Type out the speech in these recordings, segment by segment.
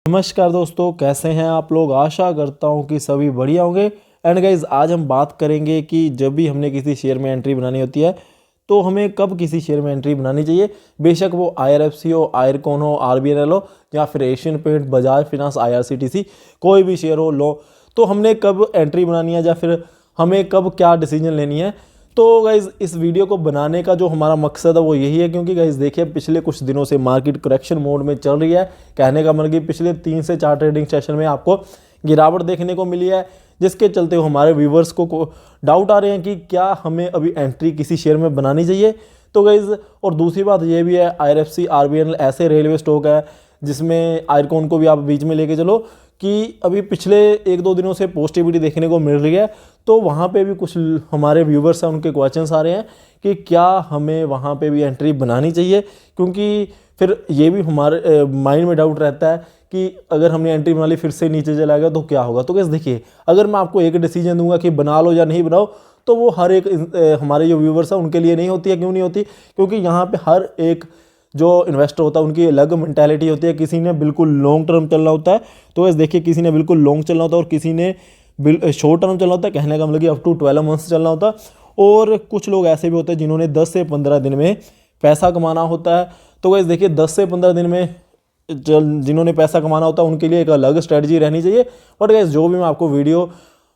नमस्कार दोस्तों, कैसे हैं आप लोग। आशा करता हूं कि सभी बढ़िया होंगे। एंड गाइज, आज हम बात करेंगे कि जब भी हमने किसी शेयर में एंट्री बनानी होती है तो हमें कब किसी शेयर में एंट्री बनानी चाहिए। बेशक वो IRFC हो, आयरकॉन हो, RBNL हो या फिर Asian paint, Bajaj finance, IRCTC, कोई भी शेयर हो लो, तो हमने कब एंट्री बनानी है या फिर हमें कब क्या डिसीजन लेनी है। तो गाइज़, इस वीडियो को बनाने का जो हमारा मकसद है वो यही है, क्योंकि गाइज़ देखिए, पिछले कुछ दिनों से मार्केट करेक्शन मोड में चल रही है। कहने का मतलब कि पिछले 3 से 4 ट्रेडिंग सेशन में आपको गिरावट देखने को मिली है, जिसके चलते हमारे व्यूवर्स को डाउट आ रहे हैं कि क्या हमें अभी एंट्री किसी शेयर में बनानी चाहिए। तो गाइज़, और दूसरी बात ये भी है, IRFC, RBNL ऐसे रेलवे स्टॉक है जिसमें आयरकॉन को भी आप बीच में लेके चलो कि अभी पिछले 1-2 दिनों से पॉजिटिविटी देखने को मिल रही है। तो वहाँ पे भी कुछ हमारे व्यूवर्स हैं, उनके क्वेश्चंस आ रहे हैं कि क्या हमें वहाँ पे भी एंट्री बनानी चाहिए, क्योंकि फिर ये भी हमारे माइंड में डाउट रहता है कि अगर हमने एंट्री बना ली फिर से नीचे चला गया तो क्या होगा। तो कैसे देखिए, अगर मैं आपको एक डिसीजन दूंगा कि बना लो या नहीं बनाओ, तो वो हर एक हमारे जो व्यूवर्स हैं उनके लिए नहीं होती है। क्यों नहीं होती? क्योंकि यहाँ पर हर एक जो इन्वेस्टर होता है उनकी अलग मेंटालिटी होती है। किसी ने बिल्कुल लॉन्ग टर्म चलना होता है, तो ऐसे देखिए, किसी ने बिल्कुल लॉन्ग चलना होता है और किसी ने शॉर्ट टर्म चलना होता है। कहने का मतलब कि अप टू 12 मंथ्स चलना होता है। और कुछ लोग ऐसे भी होते हैं जिन्होंने 10 से 15 दिन में पैसा कमाना होता है। तो वैसे देखिए, 10 से 15 दिन में जिन्होंने पैसा कमाना होता है उनके लिए एक अलग स्ट्रेटजी रहनी चाहिए। बट गाइस, जो भी मैं आपको वीडियो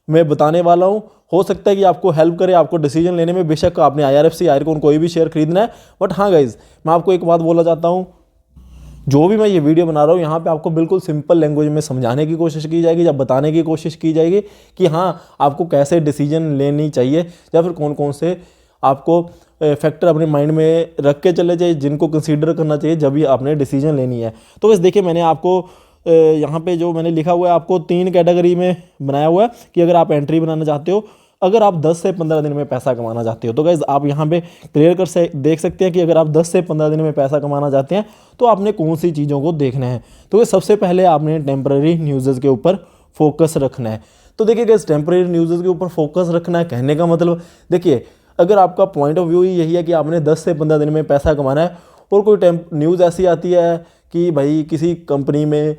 में बताने वाला हूँ, हो सकता है कि आपको हेल्प करे आपको डिसीजन लेने में। बेशक आपने IRFC, आयरकॉन कोई भी शेयर खरीदना है। बट हाँ गाइज, मैं आपको एक बात बोलना चाहता हूँ, जो भी मैं ये वीडियो बना रहा हूँ यहाँ पे आपको बिल्कुल सिंपल लैंग्वेज में समझाने की कोशिश की जाएगी या बताने की कोशिश की जाएगी कि हाँ, आपको कैसे डिसीजन लेनी चाहिए या फिर कौन कौन से आपको फैक्टर अपने माइंड में रख के चले चाहिए, जिनको कंसीडर करना चाहिए जब भी आपने डिसीजन लेनी है। तो बस देखिए, मैंने आपको यहाँ पे जो मैंने लिखा हुआ है, आपको 3 कैटेगरी में बनाया हुआ है कि अगर आप एंट्री बनाना चाहते हो, अगर आप 10 से 15 दिन में पैसा कमाना चाहते हो। तो गाइज, आप यहाँ पे क्लियर कर से देख सकते हैं कि अगर आप 10 से 15 दिन में पैसा कमाना चाहते हैं तो आपने कौन सी चीज़ों को देखना है। तो सबसे पहले आपने टेम्पररी न्यूज़ के ऊपर फोकस रखना है। तो देखिए गाइज, टेम्पररी न्यूज़ के ऊपर फोकस रखना है, कहने का मतलब देखिए, अगर आपका पॉइंट ऑफ व्यू ही यही है कि आपने 10 से 15 दिन में पैसा कमाना है और कोई न्यूज़ ऐसी आती है कि भाई किसी कंपनी में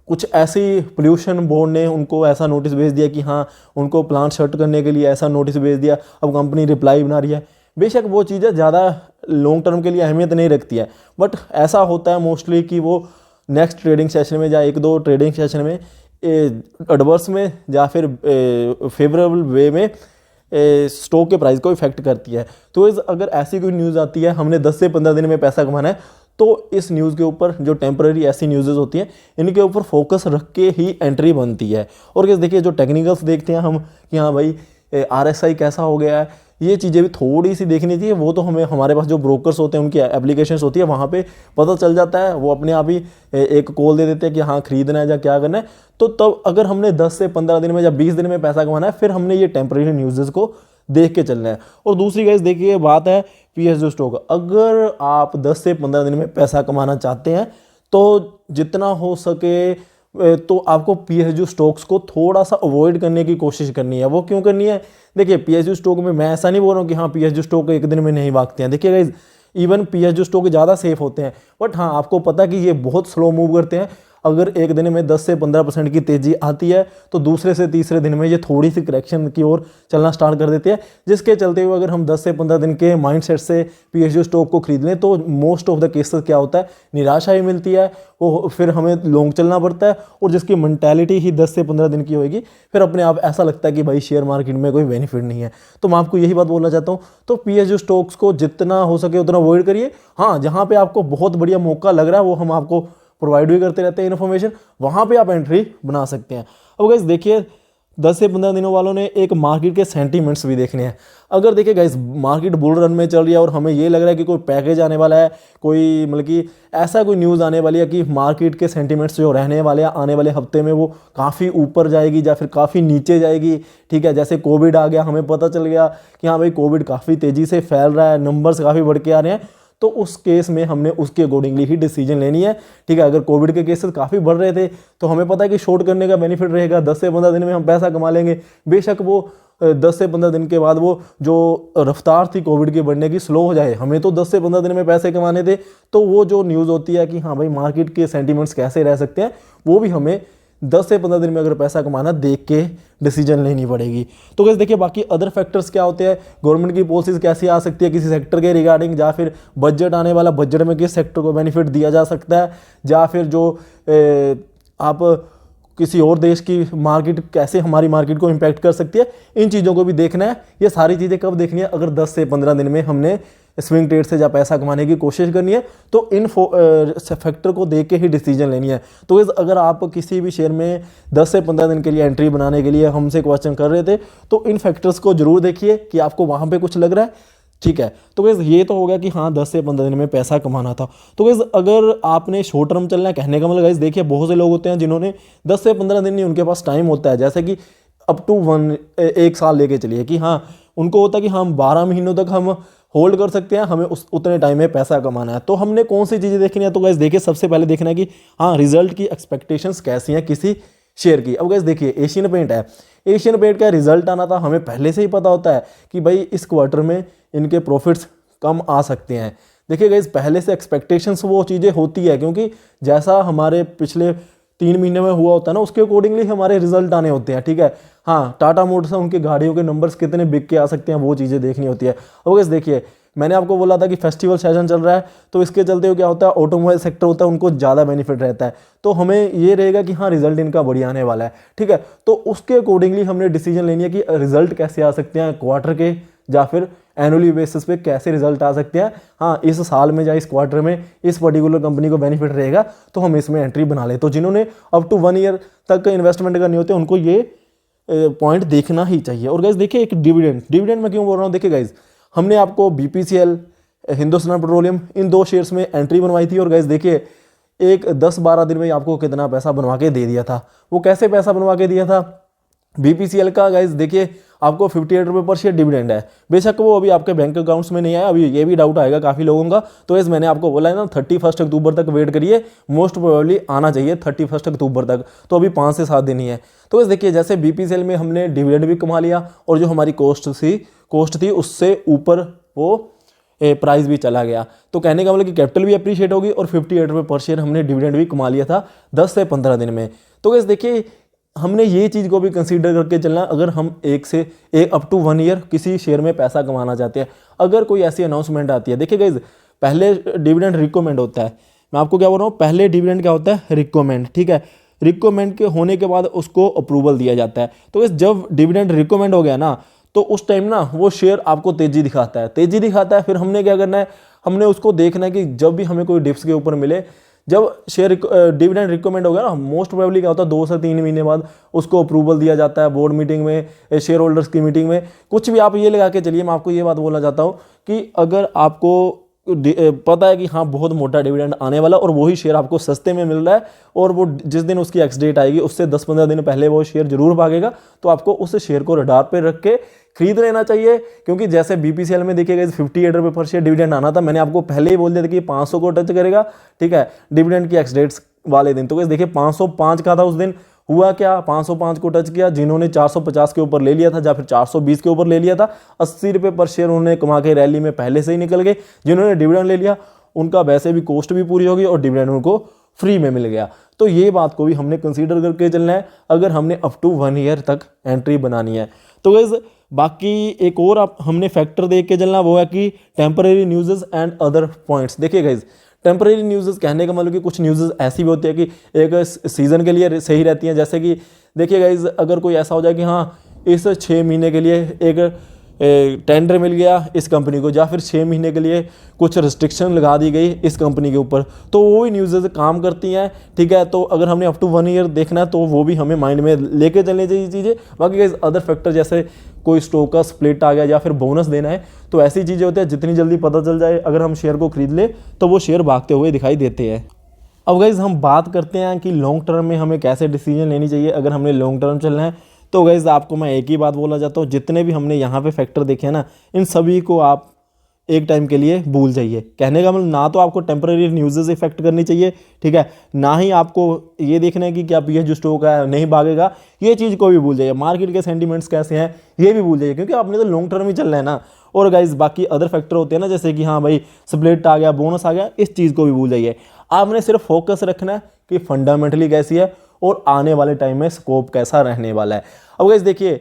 कुछ ऐसी पोल्यूशन बोर्ड ने उनको ऐसा नोटिस भेज दिया कि हाँ, उनको प्लांट शट करने के लिए ऐसा नोटिस भेज दिया, अब कंपनी रिप्लाई बना रही है। बेशक वो चीज़ें ज़्यादा लॉन्ग टर्म के लिए अहमियत नहीं रखती है, बट ऐसा होता है मोस्टली कि वो नेक्स्ट ट्रेडिंग सेशन में या 1-2 ट्रेडिंग सेशन में एडवर्स में या फिर फेवरेबल वे में स्टॉक के प्राइस को इफेक्ट करती है। तो अगर ऐसी कोई न्यूज़ आती है, हमने 10 से 15 दिन में पैसा कमाना है, तो इस न्यूज़ के ऊपर, जो टेम्पररी ऐसी न्यूज़ होती हैं, इनके ऊपर फोकस रख के ही एंट्री बनती है। और कैसे देखिए, जो टेक्निकल्स देखते हैं हम कि हाँ भाई RSI कैसा हो गया है, ये चीज़ें भी थोड़ी सी देखनी चाहिए। वो तो हमें, हमारे पास जो ब्रोकर्स होते हैं उनकी एप्लीकेशंस होती है, वहाँ पे पता चल जाता है। वो अपने आप ही एक कॉल दे देते हैं कि हाँ, खरीदना है या क्या करना है। तो तब अगर हमने 10 से 15 दिन में या 20 दिन में पैसा कमाना है, फिर हमने ये टेम्पररी न्यूज़ को देख के चलना है। और दूसरी गाइस देखिए, बात है PSU स्टॉक। अगर आप 10 से 15 दिन में पैसा कमाना चाहते हैं तो जितना हो सके तो आपको PSU स्टॉक्स को थोड़ा सा अवॉइड करने की कोशिश करनी है। वो क्यों करनी है? देखिए, PSU स्टॉक में मैं ऐसा नहीं बोल रहा हूँ कि हाँ, PSU स्टॉक एक दिन में नहीं भागते हैं। देखिए गाइज, इवन PSU स्टॉक ज़्यादा सेफ होते हैं, बट हाँ, आपको पता है कि ये बहुत स्लो मूव करते हैं। अगर एक दिन में 10 से 15% की तेज़ी आती है तो दूसरे से तीसरे दिन में ये थोड़ी सी करेक्शन की ओर चलना स्टार्ट कर देते हैं, जिसके चलते हुए अगर हम 10 से 15 दिन के माइंडसेट से PSU स्टॉक को खरीद लें तो मोस्ट ऑफ द केसेस क्या होता है, निराशा ही मिलती है। वो फिर हमें लॉन्ग चलना पड़ता है, और जिसकी मेंटालिटी ही 10 से 15 दिन की होगी, फिर अपने आप ऐसा लगता है कि भाई शेयर मार्केट में कोई बेनिफिट नहीं है। तो मैं आपको यही बात बोलना चाहता हूँ, तो PSU स्टॉक्स को जितना हो सके उतना अवॉइड करिए। हाँ, जहाँ पे आपको बहुत बढ़िया मौका लग रहा है वो हम आपको प्रोवाइड भी करते रहते हैं इन्फॉर्मेशन, वहाँ पे आप एंट्री बना सकते हैं। अब गाइस देखिए, 10 से 15 दिनों वालों ने एक मार्केट के सेंटीमेंट्स भी देखने हैं। अगर देखिए गाइस, मार्केट बुल रन में चल रही है और हमें ये लग रहा है कि कोई पैकेज आने वाला है, कोई मतलब कि ऐसा कोई न्यूज़ आने वाली है कि मार्केट के सेंटीमेंट्स जो रहने वाले हैं आने वाले हफ्ते में, वो काफ़ी ऊपर जाएगी या फिर काफ़ी नीचे जाएगी। ठीक है, जैसे कोविड आ गया, हमें पता चल गया कि हाँ भाई, कोविड काफ़ी तेज़ी से फैल रहा है, नंबर्स काफ़ी बढ़ के आ रहे हैं, तो उस केस में हमने उसके अकॉर्डिंगली ही डिसीजन लेनी है। ठीक है, अगर कोविड के केसेस काफ़ी बढ़ रहे थे तो हमें पता है कि शॉर्ट करने का बेनिफिट रहेगा, 10 से 15 दिन में हम पैसा कमा लेंगे। बेशक वो 10 से 15 दिन के बाद वो जो रफ्तार थी कोविड की बढ़ने की स्लो हो जाए। हमें तो 10 से 15 दिन में पैसे कमाने थे, तो वो जो न्यूज़ होती है कि हाँ भाई मार्केट के सेंटीमेंट्स कैसे रह सकते हैं, वो भी हमें 10 से 15 दिन में अगर पैसा कमाना देख के डिसीजन लेनी पड़ेगी। तो कैसे देखिए बाकी अदर फैक्टर्स क्या होते हैं, गवर्नमेंट की पॉलिसीज कैसी आ सकती है किसी सेक्टर के रिगार्डिंग, या फिर बजट आने वाला, बजट में किस सेक्टर को बेनिफिट दिया जा सकता है, या फिर जो आप किसी और देश की मार्केट कैसे हमारी मार्केट को इम्पैक्ट कर सकती है, इन चीज़ों को भी देखना है। ये सारी चीज़ें कब देखनी है, अगर 10 से 15 दिन में हमने स्विंग ट्रेड से जब पैसा कमाने की कोशिश करनी है, तो इन फैक्टर को देख के ही डिसीजन लेनी है। तो अगर आप किसी भी शेयर में 10 से 15 दिन के लिए एंट्री बनाने के लिए हमसे क्वेश्चन कर रहे थे, तो इन फैक्टर्स को जरूर देखिए कि आपको वहाँ पे कुछ लग रहा है, ठीक है। तो गाइस ये तो हो गया कि हाँ 10 से 15 दिन में पैसा कमाना था। तो गाइस अगर आपने शॉर्ट टर्म चलना है, कहने का मतलब गाइस देखिए बहुत से लोग होते हैं जिन्होंने 10 से 15 दिन नहीं, उनके पास टाइम होता है, जैसे कि अप टू 1 साल लेके चलिए कि हाँ उनको होता है कि हम 12 महीनों तक हम होल्ड कर सकते हैं, हमें उतने टाइम में पैसा कमाना है। तो हमने कौन सी चीज़ें देखनी है, तो गाइस देखिए सबसे पहले देखना है कि हाँ रिजल्ट की एक्सपेक्टेशंस कैसी हैं किसी शेयर की। अब गाइस देखिए एशियन पेंट है, एशियन पेंट का रिजल्ट आना था, हमें पहले से ही पता होता है कि भाई इस क्वार्टर में इनके प्रॉफिट्स कम आ सकते हैं। देखिए गाइस पहले से एक्सपेक्टेशंस वो चीज़ें होती है, क्योंकि जैसा हमारे पिछले 3 महीने में हुआ होता है ना, उसके अकॉर्डिंगली हमारे रिजल्ट आने होते हैं, ठीक है। हाँ टाटा मोटर्स है, उनकी गाड़ियों के नंबर्स कितने बिक के आ सकते हैं, वो चीज़ें देखनी होती है। और गाइस देखिए मैंने आपको बोला था कि फेस्टिवल सीजन चल रहा है, तो इसके चलते क्या होता है, ऑटोमोबाइल सेक्टर होता है उनको ज़्यादा बेनिफिट रहता है, तो हमें ये रहेगा कि हाँ रिजल्ट इनका बढ़िया आने वाला है, ठीक है। तो उसके अकॉर्डिंगली हमने डिसीजन लेनी है कि रिजल्ट कैसे आ सकते हैं क्वार्टर के, या फिर एनुअली बेसिस पे कैसे रिजल्ट आ सकते हैं। हाँ इस साल में या इस क्वार्टर में इस पर्टिकुलर कंपनी को बेनिफिट रहेगा, तो हम इसमें एंट्री बना लें। तो जिन्होंने अप टू 1 ईयर तक इन्वेस्टमेंट करनी होती है उनको ये पॉइंट देखना ही चाहिए। और गाइज देखिए एक डिविडेंड में क्यों बोल रहा हूँ, देखिए गाइज हमने आपको BPCL, हिंदुस्तान पेट्रोलियम, इन 2 शेयर्स में एंट्री बनवाई थी, और गाइज देखिए एक 10-12 दिन में आपको कितना पैसा बनवा के दे दिया था। वो कैसे पैसा बनवा के दिया था, BPCL का गाइज देखिए आपको 58 रुपये पर शेयर डिविडेंड है, बेशक वो अभी आपके बैंक अकाउंट्स में नहीं आया, अभी ये भी डाउट आएगा काफ़ी लोगों का। तो इस मैंने आपको बोला है ना 31 अक्टूबर तक वेट करिए, मोस्ट प्रोबेबली आना चाहिए 31 अक्टूबर तक, तो अभी 5 से 7 दिन ही है। तो इस देखिए जैसे BPCL में हमने डिविडेंड भी कमा लिया, और जो हमारी कॉस्ट थी उससे ऊपर वो प्राइस भी चला गया, तो कहने का मतलब कि कैपिटल भी अप्रिशिएट होगी, और 58 रुपये पर शेयर हमने डिविडेंड भी कमा लिया था 10 से 15 दिन में। तो गाइस देखिए हमने ये चीज़ को भी कंसीडर करके चलना, अगर हम एक अप टू 1 ईयर किसी शेयर में पैसा कमाना चाहते हैं। अगर कोई ऐसी अनाउंसमेंट आती है, देखिए गाइस पहले डिविडेंड रिकमेंड होता है, मैं आपको क्या बोल रहा हूँ, पहले डिविडेंड क्या होता है, रिकमेंड, ठीक है। रिकमेंड के होने के बाद उसको अप्रूवल दिया जाता है। तो इस जब डिविडेंड रिकमेंड हो गया ना, तो उस टाइम ना वो शेयर आपको तेजी दिखाता है। फिर हमने क्या करना है, हमने उसको देखना है कि जब भी हमें कोई डिप्स के ऊपर मिले, जब शेयर डिविडेंड रिकमेंड हो गया ना, मोस्ट प्रोबेबली क्या होता है 2 से 3 महीने बाद उसको अप्रूवल दिया जाता है बोर्ड मीटिंग में, शेयर होल्डर्स की मीटिंग में, कुछ भी आप ये लगा के चलिए। मैं आपको ये बात बोलना चाहता हूँ कि अगर आपको पता है कि हाँ बहुत मोटा डिविडेंड आने वाला, और वही शेयर आपको सस्ते में मिल रहा है, और वो जिस दिन उसकी एक्स डेट आएगी उससे 10-15 दिन पहले वो शेयर जरूर भागेगा, तो आपको उस शेयर को रडार पे रख के खरीद लेना चाहिए। क्योंकि जैसे BPCL में देखिएगा 58 रुपये पर शेयर डिविडेंड आना था, मैंने आपको पहले ही बोल दिया था कि 500 को टच करेगा, ठीक है, डिविडेंड की एक्स डेट्स वाले दिन। तो देखिए 505 का था उस दिन, हुआ क्या, 505 को टच किया, जिन्होंने 450 के ऊपर ले लिया था या फिर 420 के ऊपर ले लिया था, 80 रुपये पर शेयर उन्होंने कमा के रैली में पहले से ही निकल गए। जिन्होंने डिविडेंड ले लिया उनका वैसे भी कॉस्ट भी पूरी होगी, और डिविडेंड उनको फ्री में मिल गया। तो ये बात को भी हमने कंसीडर करके चलना है अगर हमने अप टू 1 ईयर तक एंट्री बनानी है। तो गाइस बाकी एक और हमने फैक्टर देख के चलना, वो है कि temporary news and other points. देखिए गाइस टेम्परेरी न्यूज़ कहने का मतलब कि कुछ न्यूज़ ऐसी भी होती है कि एक सीज़न के लिए सही रहती हैं, जैसे कि देखिए गाइस अगर कोई ऐसा हो जाए कि हाँ इस 6 महीने के लिए एक टेंडर मिल गया इस कंपनी को, या फिर 6 महीने के लिए कुछ रिस्ट्रिक्शन लगा दी गई इस कंपनी के ऊपर, तो वो भी न्यूज़ काम करती हैं, ठीक है। तो अगर हमने अप टू 1 ईयर देखना है तो वो भी हमें माइंड में लेके चलनी चाहिए चीज़ें। बाकी गाइस अदर फैक्टर जैसे कोई स्टॉक का स्प्लिट आ गया या फिर बोनस देना है, तो ऐसी चीज़ें होती है जितनी जल्दी पता चल जाए अगर हम शेयर को खरीद ले तो वो शेयर भागते हुए दिखाई देते हैं। अब गाइस हम बात करते हैं कि लॉन्ग टर्म में हमें कैसे डिसीजन लेनी चाहिए अगर हमने लॉन्ग टर्म चलना है। तो गाइस आपको मैं एक ही बात बोलना चाहता हूँ, जितने भी हमने यहाँ पे फैक्टर देखे हैं ना, इन सभी को आप एक टाइम के लिए भूल जाइए। कहने का मतलब ना तो आपको टेम्पररी न्यूज़ इफेक्ट करनी चाहिए, ठीक है, ना ही आपको ये देखना है कि क्या ये जो स्टॉक है नहीं भागेगा, ये चीज़ को भी भूल जाइए। मार्केट के सेंटीमेंट्स कैसे हैं ये भी भूल जाइए, क्योंकि आपने तो लॉन्ग टर्म ही चलना है ना। और गाइज बाकी अदर फैक्टर होते हैं ना, जैसे कि हाँ भाई स्प्लिट आ गया, बोनस आ गया, इस चीज़ को भी भूल जाइए। आपने सिर्फ फोकस रखना है कि फंडामेंटली कैसी है और आने वाले टाइम में स्कोप कैसा रहने वाला है। अब गाइज देखिए,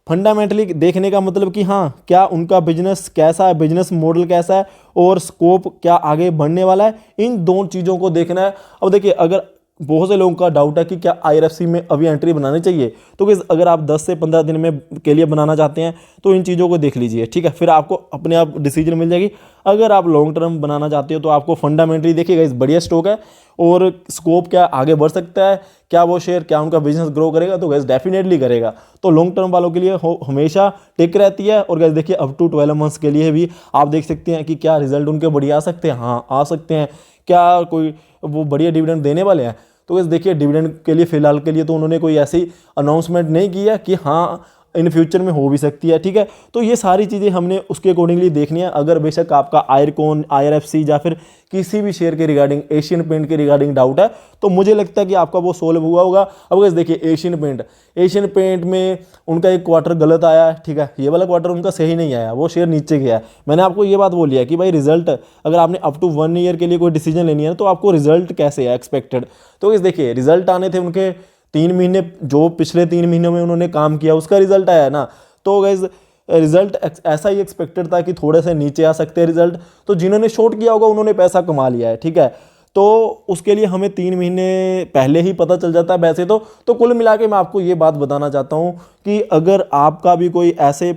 फंडामेंटली देखने का मतलब कि हाँ क्या उनका बिजनेस कैसा है, बिजनेस मॉडल कैसा है और स्कोप क्या आगे बढ़ने वाला है, इन दोनों चीज़ों को देखना है। अब देखिए, अगर बहुत से लोगों का डाउट है कि क्या IRFC में अभी एंट्री बनानी चाहिए, तो अगर आप 10 से 15 दिन में के लिए बनाना चाहते हैं तो इन चीज़ों को देख लीजिए, ठीक है, फिर आपको अपने आप डिसीजन मिल जाएगी। अगर आप लॉन्ग टर्म बनाना चाहते हो तो आपको फंडामेंटली देखिएगा, इस बढ़िया स्टॉक है और स्कोप क्या आगे बढ़ सकता है, क्या वो शेयर, क्या उनका बिजनेस ग्रो करेगा, तो गैस डेफिनेटली करेगा। तो लॉन्ग टर्म वालों के लिए हमेशा टिक रहती है। और गैस देखिए, अप टू 12 मंथ्स के लिए भी आप देख सकते हैं कि क्या रिजल्ट उनके बढ़िया आ सकते हैं, हाँ आ सकते हैं। क्या कोई वो बढ़िया डिविडेंड देने वाले हैं, तो गैस देखिए डिविडेंड के लिए फ़िलहाल के लिए तो उन्होंने कोई ऐसी अनाउंसमेंट नहीं किया कि हाँ इन फ्यूचर में हो भी सकती है, ठीक है। तो ये सारी चीज़ें हमने उसके अकॉर्डिंगली देखनी है। अगर बेशक आपका आयरकॉन, IRFC या फिर किसी भी शेयर के रिगार्डिंग, एशियन पेंट के रिगार्डिंग डाउट है, तो मुझे लगता है कि आपका वो सोल्व हुआ होगा। अब गाइस देखिए, एशियन पेंट में उनका एक क्वार्टर गलत आया है, ठीक है, ये वाला क्वार्टर उनका सही नहीं आया, वो शेयर नीचे गया है। मैंने आपको ये बात बोली है कि भाई रिजल्ट, अगर आपने अप टू 1 ईयर के लिए कोई डिसीजन लेनी है तो आपको रिजल्ट कैसे है एक्सपेक्टेड। तो गाइस देखिए, रिजल्ट आने थे उनके 3 महीने, जो पिछले 3 महीनों में उन्होंने काम किया उसका रिजल्ट आया है ना। तो गाइज रिजल्ट ऐसा ही एक्सपेक्टेड था कि थोड़े से नीचे आ सकते हैं रिजल्ट। तो जिन्होंने शॉर्ट किया होगा उन्होंने पैसा कमा लिया है, ठीक है। तो उसके लिए हमें 3 महीने पहले ही पता चल जाता है वैसे तो कुल मिला के मैं आपको ये बात बताना चाहता हूँ कि अगर आपका भी कोई ऐसे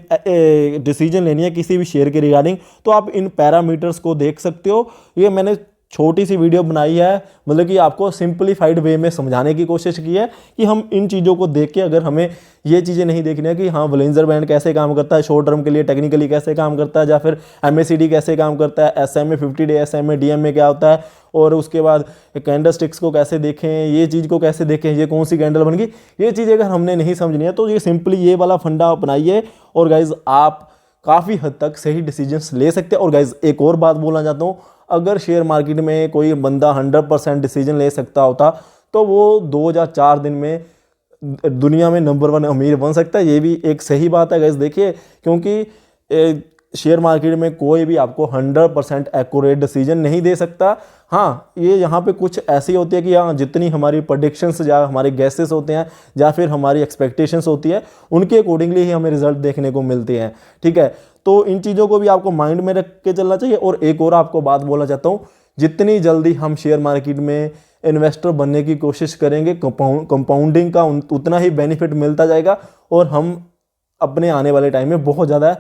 डिसीजन लेनी है किसी भी शेयर के रिगार्डिंग, तो आप इन पैरामीटर्स को देख सकते हो। ये मैंने छोटी सी वीडियो बनाई है, मतलब कि आपको सिंपलीफाइड वे में समझाने की कोशिश की है कि हम इन चीज़ों को देख के, अगर हमें ये चीज़ें नहीं देखनी है कि हाँ वॉलिंजर बैंड कैसे काम करता है शॉर्ट टर्म के लिए, टेक्निकली कैसे काम करता है, या फिर MACD कैसे काम करता है, SMA 50 डे SMA DMA क्या होता है, और उसके बाद कैंडल स्टिक्स को कैसे देखें, ये चीज़ को कैसे देखें, ये कौन सी कैंडल बन गई, ये चीज़ अगर हमने नहीं समझनी है तो ये सिंपली ये वाला फंडा अपनाइए और गाइज आप काफ़ी हद तक सही डिसीजंस ले सकते हैं। और गाइज एक और बात बोलना चाहता हूँ, अगर शेयर मार्केट में कोई बंदा 100% डिसीजन ले सकता होता तो वो 2 या 4 दिन में दुनिया में नंबर 1 अमीर बन सकता है। ये भी एक सही बात है गाइस, देखिए, क्योंकि शेयर मार्केट में कोई भी आपको 100% एक्यूरेट डिसीजन नहीं दे सकता। हाँ, ये यहाँ पे कुछ ऐसी होती है कि हाँ जितनी हमारी प्रेडिक्शंस या हमारे गैसेस होते हैं या फिर हमारी एक्सपेक्टेशंस होती है, उनके अकॉर्डिंगली ही हमें रिजल्ट देखने को मिलते हैं, ठीक है। तो इन चीज़ों को भी आपको माइंड में रख के चलना चाहिए। और एक और आपको बात बोलना चाहता हूँ, जितनी जल्दी हम शेयर मार्केट में इन्वेस्टर बनने की कोशिश करेंगे, कंपाउंडिंग का उतना ही बेनिफिट मिलता जाएगा और हम अपने आने वाले टाइम में बहुत ज़्यादा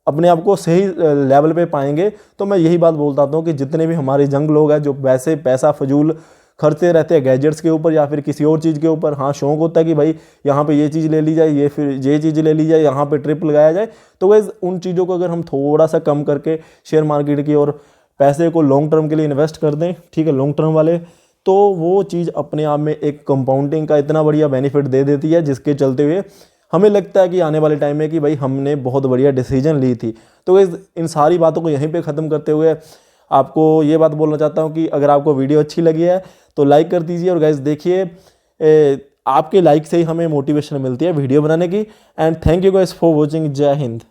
अपने आप को सही लेवल पे पाएंगे। तो मैं यही बात बोलता हूँ कि जितने भी हमारे यंग लोग हैं जो वैसे पैसा फजूल खर्चते रहते हैं गैजेट्स के ऊपर या फिर किसी और चीज़ के ऊपर, हाँ शौक होता है कि भाई यहाँ पे ये चीज़ ले ली जाए, ये फिर ये चीज़ ले ली जाए, यहाँ पे ट्रिप लगाया जाए, तो गाइस उन चीज़ों को अगर हम थोड़ा सा कम करके शेयर मार्केट की और पैसे को लॉन्ग टर्म के लिए इन्वेस्ट कर दें, ठीक है, लॉन्ग टर्म वाले, तो वो चीज़ अपने आप में एक कंपाउंडिंग का इतना बढ़िया बेनिफिट दे देती है, जिसके चलते हुए हमें लगता है कि आने वाले टाइम में कि भाई हमने बहुत बढ़िया डिसीजन ली थी। तो इन सारी बातों को यहीं पे ख़त्म करते हुए आपको ये बात बोलना चाहता हूँ कि अगर आपको वीडियो अच्छी लगी है तो लाइक कर दीजिए। और गाइस देखिए, आपके लाइक से ही हमें मोटिवेशन मिलती है वीडियो बनाने की। And thank you guys for watching. जय हिंद।